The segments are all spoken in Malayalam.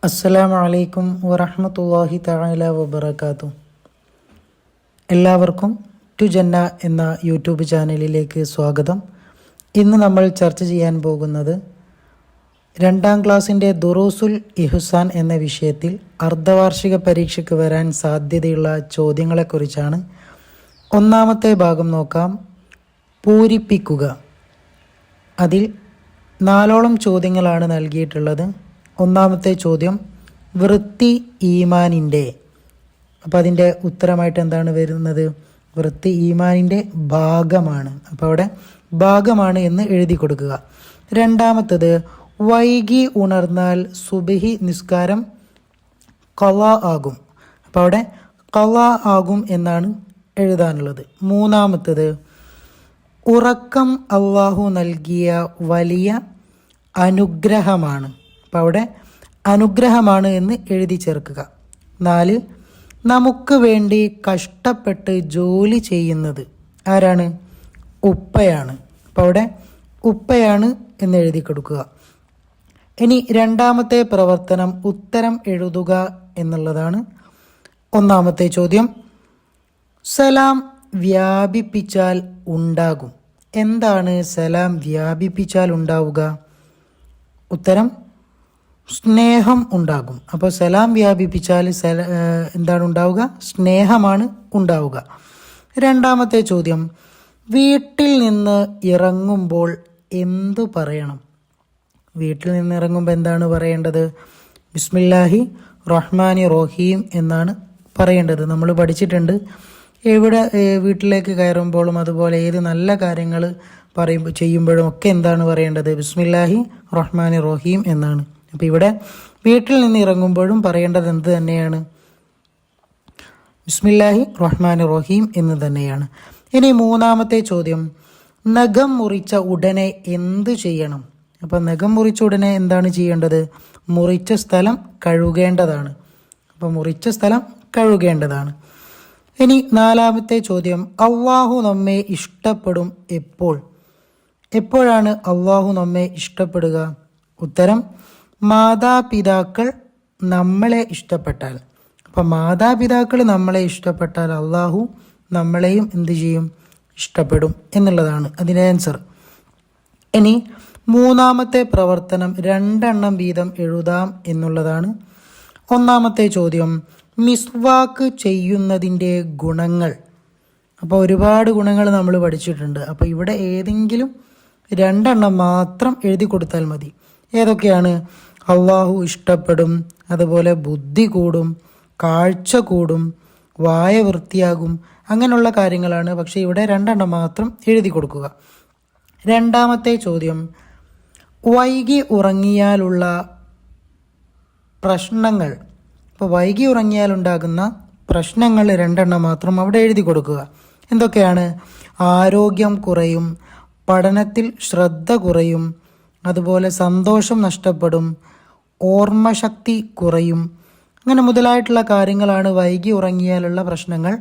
അസ്സലാമു അലൈക്കും വറഹ്മത്തുള്ളാഹി തആല വബറകാതുഹു. എല്ലാവർക്കും ടു ജന്ന എന്ന യൂട്യൂബ് ചാനലിലേക്ക് സ്വാഗതം. ഇന്ന് നമ്മൾ ചർച്ച ചെയ്യാൻ പോകുന്നത് 2ാം ക്ലാസ്സിൻ്റെ ദുറൂസുൽ ഇഹ്സാൻ എന്ന വിഷയത്തിൽ അർദ്ധവാർഷിക പരീക്ഷയ്ക്ക് വരാൻ സാധ്യതയുള്ള ചോദ്യങ്ങളെക്കുറിച്ചാണ്. ഒന്നാമത്തെ ഭാഗം നോക്കാം. പൂരിപ്പിക്കുക. അതിൽ 4ഓളം ചോദ്യങ്ങളാണ് നൽകിയിട്ടുള്ളത്. ഒന്നാമത്തെ ചോദ്യം, വൃത്തി ഈമാനിൻ്റെ. അപ്പോൾ അതിൻ്റെ ഉത്തരമായിട്ട് എന്താണ് വരുന്നത്? വൃത്തി ഈമാനിൻ്റെ ഭാഗമാണ്. അപ്പോൾ അവിടെ ഭാഗമാണ് എന്ന് എഴുതി കൊടുക്കുക. രണ്ടാമത്തത്, വൈകി ഉണർന്നാൽ സുബ്ഹി നിസ്കാരം ഖളാ ആകും. അപ്പോൾ അവിടെ ഖളാ ആകും എന്നാണ് എഴുതാനുള്ളത്. മൂന്നാമത്തത്, ഉറക്കം അള്ളാഹു നൽകിയ വലിയ അനുഗ്രഹമാണ്. അപ്പോൾ അവിടെ അനുഗ്രഹമാണ് എന്ന് എഴുതി ചേർക്കുക. 4, നമുക്ക് വേണ്ടി കഷ്ടപ്പെട്ട് ജോലി ചെയ്യുന്നത് ആരാണ്? ഉപ്പയാണ്. അപ്പോൾ അവിടെ ഉപ്പയാണ് എന്ന് എഴുതി കൊടുക്കുക. ഇനി രണ്ടാമത്തെ പ്രവർത്തനം ഉത്തരം എഴുതുക എന്നുള്ളതാണ്. ഒന്നാമത്തെ ചോദ്യം, സലാം വ്യാപിപ്പിച്ചാൽ ഉണ്ടാകും. എന്താണ് സലാം വ്യാപിപ്പിച്ചാൽ ഉണ്ടാവുക? ഉത്തരം സ്നേഹം ഉണ്ടാകും. അപ്പോൾ സലാം വ്യാപിപ്പിച്ചാൽ എന്താണ് ഉണ്ടാവുക? സ്നേഹമാണ് ഉണ്ടാവുക. രണ്ടാമത്തെ ചോദ്യം, വീട്ടിൽ നിന്ന് ഇറങ്ങുമ്പോൾ എന്തു പറയണം? വീട്ടിൽ നിന്ന് ഇറങ്ങുമ്പോൾ എന്താണ് പറയേണ്ടത്? ബിസ്മില്ലാഹി റഹ്മാനി റഹീം എന്നാണ് പറയേണ്ടത്. നമ്മൾ പഠിച്ചിട്ടുണ്ട്. എവിടെ വീട്ടിലേക്ക് കയറുമ്പോഴും അതുപോലെ ഏത് നല്ല കാര്യങ്ങൾ ചെയ്യുമ്പോഴും ഒക്കെ എന്താണ് പറയേണ്ടത്? ബിസ്മില്ലാഹി റഹ്മാനി റഹീം എന്നാണ്. അപ്പോൾ ഇവിടെ വീട്ടിൽ നിന്ന് ഇറങ്ങുമ്പോഴും പറയേണ്ടത് എന്ത് തന്നെയാണ്? ബിസ്മില്ലാഹി റഹ്മാനി റഹീം എന്ന് തന്നെയാണ്. ഇനി മൂന്നാമത്തെ ചോദ്യം, നഖം മുറിച്ച ഉടനെ എന്ത് ചെയ്യണം? അപ്പോൾ നഖം മുറിച്ച ഉടനെ എന്താണ് ചെയ്യേണ്ടത്? മുറിച്ച സ്ഥലം കഴുകേണ്ടതാണ്. അപ്പോൾ മുറിച്ച സ്ഥലം കഴുകേണ്ടതാണ്. ഇനി നാലാമത്തെ ചോദ്യം, അള്ളാഹു നമ്മെ ഇഷ്ടപ്പെടും എപ്പോൾ? എപ്പോഴാണ് അള്ളാഹു നമ്മെ ഇഷ്ടപ്പെടുക? ഉത്തരം, മാതാപിതാക്കൾ നമ്മളെ ഇഷ്ടപ്പെട്ടാൽ. അപ്പം മാതാപിതാക്കൾ നമ്മളെ ഇഷ്ടപ്പെട്ടാൽ അള്ളാഹു നമ്മളെയും എന്ത് ചെയ്യും? ഇഷ്ടപ്പെടും എന്നുള്ളതാണ് അതിൻ്റെ ആൻസർ. ഇനി മൂന്നാമത്തെ പ്രവർത്തനം 2 വീതം എഴുതാം എന്നുള്ളതാണ്. ഒന്നാമത്തെ ചോദ്യം, മിസ്വാക്ക് ചെയ്യുന്നതിൻ്റെ ഗുണങ്ങൾ. അപ്പോൾ ഒരുപാട് ഗുണങ്ങൾ നമ്മൾ പഠിച്ചിട്ടുണ്ട്. അപ്പോൾ ഇവിടെ ഏതെങ്കിലും 2 മാത്രം എഴുതി കൊടുത്താൽ മതി. ഏതൊക്കെയാണ്? അള്ളാഹു ഇഷ്ടപ്പെടും, അതുപോലെ ബുദ്ധി കൂടും, കാഴ്ച കൂടും, വായ വൃത്തിയാകും, അങ്ങനെയുള്ള കാര്യങ്ങളാണ്. പക്ഷേ ഇവിടെ 2 മാത്രം എഴുതി കൊടുക്കുക. രണ്ടാമത്തെ ചോദ്യം, വൈകി ഉറങ്ങിയാലുള്ള പ്രശ്നങ്ങൾ. അപ്പോൾ വൈകി ഉറങ്ങിയാലുണ്ടാകുന്ന പ്രശ്നങ്ങൾ 2 മാത്രം അവിടെ എഴുതി കൊടുക്കുക. എന്തൊക്കെയാണ്? ആരോഗ്യം കുറയും, പഠനത്തിൽ ശ്രദ്ധ കുറയും, അതുപോലെ സന്തോഷം നഷ്ടപ്പെടും, ഓർമ്മശക്തി കുറയും, അങ്ങനെ മുതലായിട്ടുള്ള കാര്യങ്ങളാണ് വൈകി ഉറങ്ങിയാലുള്ള പ്രശ്നങ്ങൾ.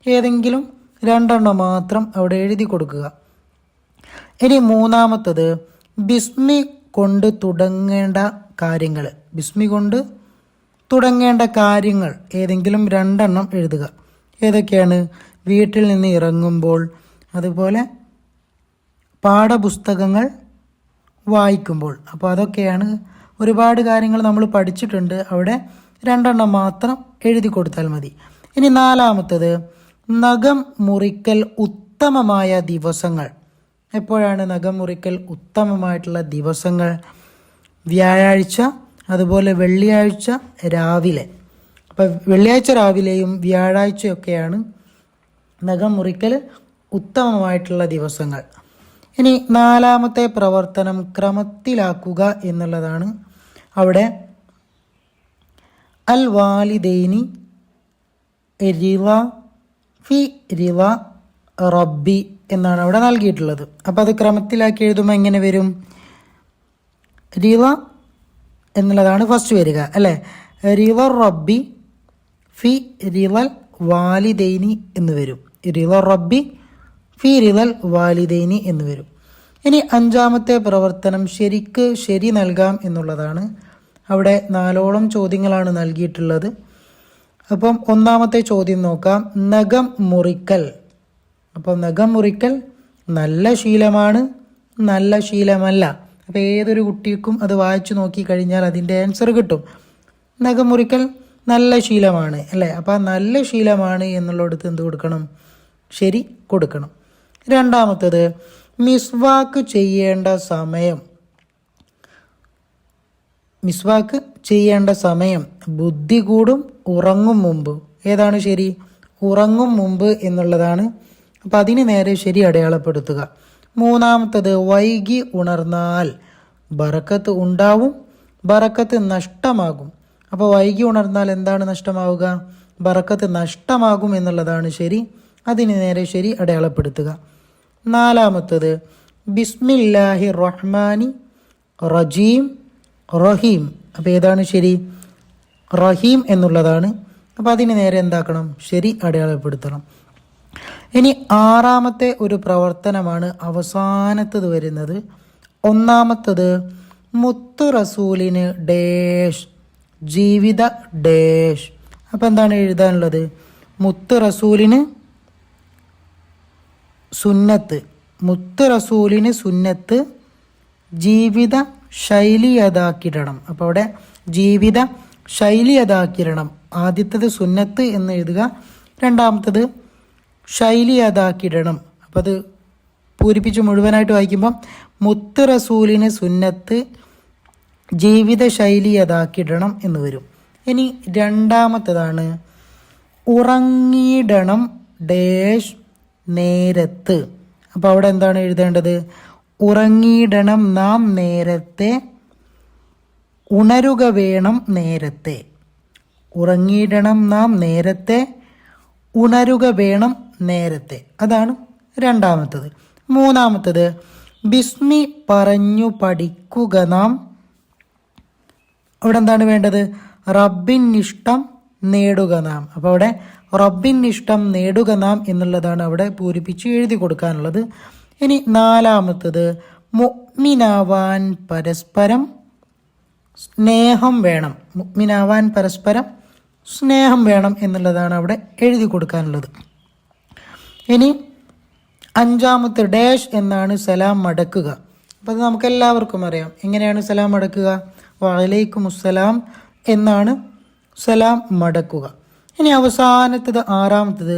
ഏതെങ്കിലും 2 മാത്രം അവിടെ എഴുതി കൊടുക്കുക. ഇനി മൂന്നാമത്തത്, ബിസ്മി കൊണ്ട് തുടങ്ങേണ്ട കാര്യങ്ങൾ. ബിസ്മി കൊണ്ട് തുടങ്ങേണ്ട കാര്യങ്ങൾ ഏതെങ്കിലും 2 എഴുതുക. ഏതൊക്കെയാണ്? വീട്ടിൽ നിന്ന് ഇറങ്ങുമ്പോൾ, അതുപോലെ പാഠപുസ്തകങ്ങൾ വായിക്കുമ്പോൾ. അപ്പോൾ അതൊക്കെയാണ്. ഒരുപാട് കാര്യങ്ങൾ നമ്മൾ പഠിച്ചിട്ടുണ്ട്. അവിടെ 2 മാത്രം എഴുതി കൊടുത്താൽ മതി. ഇനി നാലാമത്തത്, നഖം മുറിക്കൽ ഉത്തമമായ ദിവസങ്ങൾ. എപ്പോഴാണ് നഖം മുറിക്കൽ ഉത്തമമായിട്ടുള്ള ദിവസങ്ങൾ? വ്യാഴാഴ്ച, അതുപോലെ വെള്ളിയാഴ്ച രാവിലെ. അപ്പം വെള്ളിയാഴ്ച രാവിലെയും വ്യാഴാഴ്ചയൊക്കെയാണ് നഖം മുറിക്കൽ ഉത്തമമായിട്ടുള്ള ദിവസങ്ങൾ. ഇനി നാലാമത്തെ പ്രവർത്തനം ക്രമത്തിലാക്കുക എന്നുള്ളതാണ്. അവിടെ അൽ വാലിദൈനി റിള ഫി റിള റബ്ബി എന്നാണ് അവിടെ നൽകിയിട്ടുള്ളത്. അപ്പോൾ അത് ക്രമത്തിലാക്കി എഴുതുമ്പോൾ എങ്ങനെ വരും? റിള എന്നുള്ളതാണ് ഫസ്റ്റ് വരിക, അല്ലേ? റിള റബ്ബി ഫി റിളൽ വാലിദൈനി എന്ന് വരും. റിള റബ്ബി ഫി റിളൽ വാലിദൈനി എന്ന് വരും. ഇനി 5ാമത്തെ പ്രവർത്തനം ശരിക്ക് ശരി നൽകാം എന്നുള്ളതാണ്. അവിടെ 4ഓളം ചോദ്യങ്ങളാണ് നൽകിയിട്ടുള്ളത്. അപ്പം ഒന്നാമത്തെ ചോദ്യം നോക്കാം. നഖം മുറിക്കൽ. അപ്പോൾ നഖം മുറിക്കൽ നല്ല ശീലമാണ്, നല്ല ശീലമല്ല. അപ്പോൾ ഏതൊരു കുട്ടിക്കും അത് വായിച്ചു നോക്കി കഴിഞ്ഞാൽ അതിൻ്റെ ആൻസർ കിട്ടും. നഖം മുറിക്കൽ നല്ല ശീലമാണ് അല്ലേ? അപ്പോൾ നല്ല ശീലമാണ് എന്നുള്ളിടത്ത് എന്ത് കൊടുക്കണം? ശരി കൊടുക്കണം. രണ്ടാമത്തത് മിസ്വാക്ക് ചെയ്യേണ്ട സമയം. മിസ്വാക്ക് ചെയ്യേണ്ട സമയം ബുദ്ധി കൂടും ഉറങ്ങും മുമ്പ്. ഏതാണ് ശരി? ഉറങ്ങും മുമ്പ് എന്നുള്ളതാണ്. അപ്പം അതിന് നേരെ ശരി അടയാളപ്പെടുത്തുക. മൂന്നാമത്തത് വൈകി ഉണർന്നാൽ ബറക്കത്ത് ഉണ്ടാവും, ബറക്കത്ത് നഷ്ടമാകും. അപ്പോൾ വൈകി ഉണർന്നാൽ എന്താണ് നഷ്ടമാവുക? ബറക്കത്ത് നഷ്ടമാകും എന്നുള്ളതാണ് ശരി. അതിന് നേരെ ശരി അടയാളപ്പെടുത്തുക. നാലാമത്തത് ബിസ്മില്ലാഹി റഹ്മാനി റജീം റഹീം. അപ്പോൾ ഏതാണ് ശരി? റഹീം എന്നുള്ളതാണ്. അപ്പോൾ അതിന് നേരെ എന്താക്കണം? ശരി അടയാളപ്പെടുത്തണം. ഇനി ആറാമത്തെ ഒരു പ്രവർത്തനമാണ് അവസാനത്തത് വരുന്നത്. ഒന്നാമത്തത് മുത്ത് റസൂലിന് ഡേഷ് ജീവിത ഡേഷ്. അപ്പോൾ എന്താണ് എഴുതാനുള്ളത്? മുത്ത് റസൂലിന് സുന്നത്ത്, മുത്ത് റസൂലിന് സുന്നത്ത് ജീവിത ശൈലി അതാക്കിടണം. അപ്പോൾ അവിടെ ജീവിത ശൈലി അതാക്കിടണം. ആദ്യത്തേത് സുന്നത്ത് എന്ന് എഴുതുക, രണ്ടാമത്തത് ശൈലി അതാക്കിടണം. അപ്പോൾ അത് പൂരിപ്പിച്ച് മുഴുവനായിട്ട് വായിക്കുമ്പം മുത്ത് റസൂലിന് സുന്നത്ത് ജീവിത ശൈലി അതാക്കിടണം എന്ന് വരും. ഇനി രണ്ടാമത്തതാണ് ഉറങ്ങിയിടണം ഡേഷ് നേരത്ത്. അപ്പോൾ അവിടെ എന്താണ് എഴുതേണ്ടത്? ഉറങ്ങിയിടണം നാം നേരത്തെ, ഉണരുക വേണം നേരത്തെ. ഉറങ്ങിയിടണം നാം നേരത്തെ, ഉണരുക വേണം നേരത്തെ. അതാണ് രണ്ടാമത്തത്. മൂന്നാമത്തത് ബിസ്മി പറഞ്ഞു പഠിക്കുക നാം. അവിടെ എന്താണ് വേണ്ടത്? റബ്ബിൻ ഇഷ്ടം നേടുക നാം. അപ്പോൾ അവിടെ റബ്ബിൻ ഇഷ്ടം നേടുക നാം എന്നുള്ളതാണ് അവിടെ പൂരിപ്പിച്ച് എഴുതി കൊടുക്കാനുള്ളത്. ഇനി നാലാമത്തത് മുഅ്മിനാവാൻ പരസ്പരം സ്നേഹം വേണം. മുഅ്മിനാവാൻ പരസ്പരം സ്നേഹം വേണം എന്നുള്ളതാണ് അവിടെ എഴുതി കൊടുക്കാനുള്ളത്. ഇനി അഞ്ചാമത്തെ ഡാഷ് എന്നാണ് സലാം മടക്കുക. അപ്പോൾ അത് നമുക്കെല്ലാവർക്കും അറിയാം. എങ്ങനെയാണ് സലാം മടക്കുക? വഅലൈക്കുമുസ്സലാം എന്നാണ് സലാം മടക്കുക. ഇനി അവസാനത്തത് ആറാമത്തത്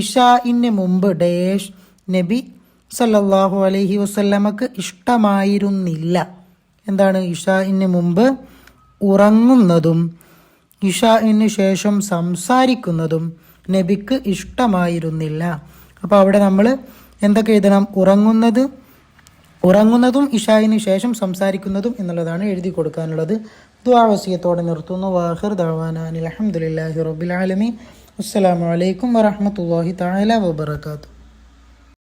ഇശാഇന് മുമ്പ് ഡാഷ് നബി സല്ലല്ലാഹു അലൈഹി വസല്ലമക്ക് ഇഷ്ടമായിരുന്നില്ല. എന്താണ്? ഇശാഇന് മുമ്പ് ഉറങ്ങുന്നതും ഇശാഇന് ശേഷം സംസാരിക്കുന്നതും നബിക്ക് ഇഷ്ടമായിരുന്നില്ല. അപ്പോൾ അവിടെ നമ്മൾ എന്തൊക്കെ എഴുതണം? ഉറങ്ങുന്നതും ഇശാഇന് ശേഷം സംസാരിക്കുന്നതും എന്നുള്ളതാണ് എഴുതി കൊടുക്കാനുള്ളത്. ദുആ വസിയത്തോടെ നിർത്തുന്നു. വാഖിർ ദഅവാനാ അൽഹംദുലില്ലാഹി റബ്ബിൽ ആലമീൻ. അസ്സലാമു അലൈക്കും വറഹ്മത്തുള്ളാഹി തആല വബറകാതുഹു.